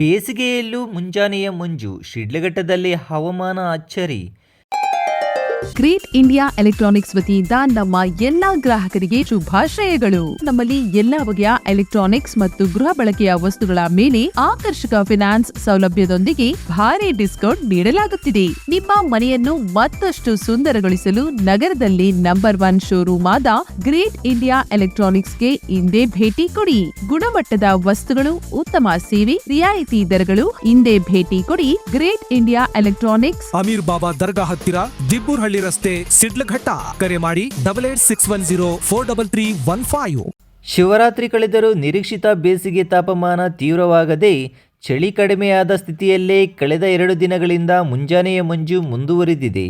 ಬೇಸಿಗೆಯಲ್ಲೂ ಮುಂಜಾನೆಯ ಮಂಜು, ಶಿಡ್ಲಘಟ್ಟದಲ್ಲಿ ಹವಾಮಾನ ಅಚ್ಚರಿ. ಗ್ರೇಟ್ ಇಂಡಿಯಾ ಎಲೆಕ್ಟ್ರಾನಿಕ್ಸ್ ವತಿಯಿಂದ ನಮ್ಮ ಎಲ್ಲಾ ಗ್ರಾಹಕರಿಗೆ ಶುಭಾಶಯಗಳು. ನಮ್ಮಲ್ಲಿ ಎಲ್ಲಾ ಬಗೆಯ ಎಲೆಕ್ಟ್ರಾನಿಕ್ಸ್ ಮತ್ತು ಗೃಹ ಬಳಕೆಯ ವಸ್ತುಗಳ ಮೇಲೆ ಆಕರ್ಷಕ ಫಿನಾನ್ಸ್ ಸೌಲಭ್ಯದೊಂದಿಗೆ ಭಾರಿ ಡಿಸ್ಕೌಂಟ್ ನೀಡಲಾಗುತ್ತಿದೆ. ನಿಮ್ಮ ಮನೆಯನ್ನು ಮತ್ತಷ್ಟು ಸುಂದರಗೊಳಿಸಲು ನಗರದಲ್ಲಿ ನಂಬರ್ 1 ಶೋರೂಮ್ ಆದ ಗ್ರೇಟ್ ಇಂಡಿಯಾ ಎಲೆಕ್ಟ್ರಾನಿಕ್ಸ್ಗೆ ಇಂದೇ ಭೇಟಿ ಕೊಡಿ. ಗುಣಮಟ್ಟದ ವಸ್ತುಗಳು, ಉತ್ತಮ ಸೇವೆ, ರಿಯಾಯಿತಿ ದರಗಳು. ಇಂದೇ ಭೇಟಿ ಕೊಡಿ. ಗ್ರೇಟ್ ಇಂಡಿಯಾ ಎಲೆಕ್ಟ್ರಾನಿಕ್ಸ್, ಅಮೀರ್ ಬಾಬಾ ದರ್ಗಾ ಹತ್ತಿರ, ದಿಬ್ಬೂರ್ಹಳ್ಳಿ ರಸ್ತೆ, ಶಿಡ್ಲಘಟ್ಟ. ಕರೆ ಮಾಡಿ 8861043315. ಶಿವರಾತ್ರಿ ಕಳೆದರೂ ನಿರೀಕ್ಷಿತ ಬೇಸಿಗೆ ತಾಪಮಾನ ತೀವ್ರವಾಗದೆ ಚಳಿ ಕಡಿಮೆಯಾದ ಸ್ಥಿತಿಯಲ್ಲೇ ಕಳೆದ 2 ದಿನಗಳಿಂದ ಮುಂಜಾನೆಯ ಮಂಜು ಮುಂದುವರಿದಿದೆ.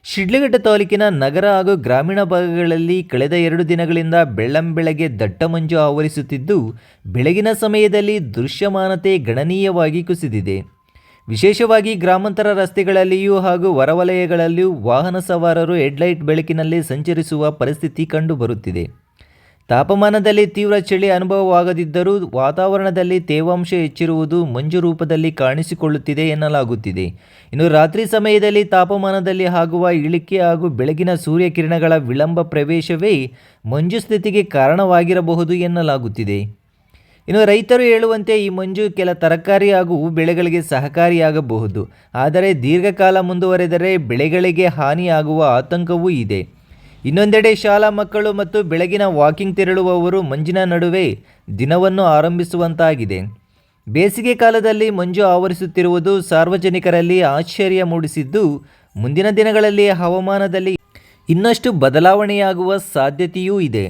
ಶಿಡ್ಲಘಟ್ಟ ತಾಲೂಕಿನ ನಗರ ಹಾಗೂ ಗ್ರಾಮೀಣ ಭಾಗಗಳಲ್ಲಿ ಕಳೆದ 2 ದಿನಗಳಿಂದ ಬೆಳ್ಳಂಬೆಳಗ್ಗೆ ದಟ್ಟ ಮಂಜು ಆವರಿಸುತ್ತಿದ್ದು, ಬೆಳಗಿನ ಸಮಯದಲ್ಲಿ ದೃಶ್ಯಮಾನತೆ ಗಣನೀಯವಾಗಿ ಕುಸಿದಿದೆ. ವಿಶೇಷವಾಗಿ ಗ್ರಾಮಾಂತರ ರಸ್ತೆಗಳಲ್ಲಿಯೂ ಹಾಗೂ ಹೊರವಲಯಗಳಲ್ಲಿಯೂ ವಾಹನ ಸವಾರರು ಹೆಡ್ಲೈಟ್ ಬೆಳಕಿನಲ್ಲಿ ಸಂಚರಿಸುವ ಪರಿಸ್ಥಿತಿ ಕಂಡುಬರುತ್ತಿದೆ. ತಾಪಮಾನದಲ್ಲಿ ತೀವ್ರ ಚಳಿ ಅನುಭವವಾಗದಿದ್ದರೂ ವಾತಾವರಣದಲ್ಲಿ ತೇವಾಂಶ ಹೆಚ್ಚಿರುವುದು ಮಂಜು ರೂಪದಲ್ಲಿ ಕಾಣಿಸಿಕೊಳ್ಳುತ್ತಿದೆ ಎನ್ನಲಾಗುತ್ತಿದೆ. ಇನ್ನು ರಾತ್ರಿ ಸಮಯದಲ್ಲಿ ತಾಪಮಾನದಲ್ಲಿ ಆಗುವ ಇಳಿಕೆ ಹಾಗೂ ಬೆಳಗಿನ ಸೂರ್ಯಕಿರಣಗಳ ವಿಳಂಬ ಪ್ರವೇಶವೇ ಮಂಜು ಸ್ಥಿತಿಗೆ ಕಾರಣವಾಗಿರಬಹುದು ಎನ್ನಲಾಗುತ್ತಿದೆ. ಇನ್ನು ರೈತರು ಹೇಳುವಂತೆ ಈ ಮಂಜು ಕೆಲ ತರಕಾರಿ ಹಾಗೂ ಹೂ ಬೆಳೆಗಳಿಗೆ ಸಹಕಾರಿಯಾಗಬಹುದು. ಆದರೆ ದೀರ್ಘಕಾಲ ಮುಂದುವರೆದರೆ ಬೆಳೆಗಳಿಗೆ ಹಾನಿಯಾಗುವ ಆತಂಕವೂ ಇದೆ. ಇನ್ನೊಂದೆಡೆ ಶಾಲಾ ಮಕ್ಕಳು ಮತ್ತು ಬೆಳಗಿನ ವಾಕಿಂಗ್ ತೆರಳುವವರು ಮಂಜಿನ ನಡುವೆ ದಿನವನ್ನು ಆರಂಭಿಸುವಂತಾಗಿದೆ. ಬೇಸಿಗೆ ಕಾಲದಲ್ಲಿ ಮಂಜು ಆವರಿಸುತ್ತಿರುವುದು ಸಾರ್ವಜನಿಕರಲ್ಲಿ ಆಶ್ಚರ್ಯ ಮೂಡಿಸಿದ್ದು, ಮುಂದಿನ ದಿನಗಳಲ್ಲಿ ಹವಾಮಾನದಲ್ಲಿ ಇನ್ನಷ್ಟು ಬದಲಾವಣೆಯಾಗುವ ಸಾಧ್ಯತೆಯೂ ಇದೆ.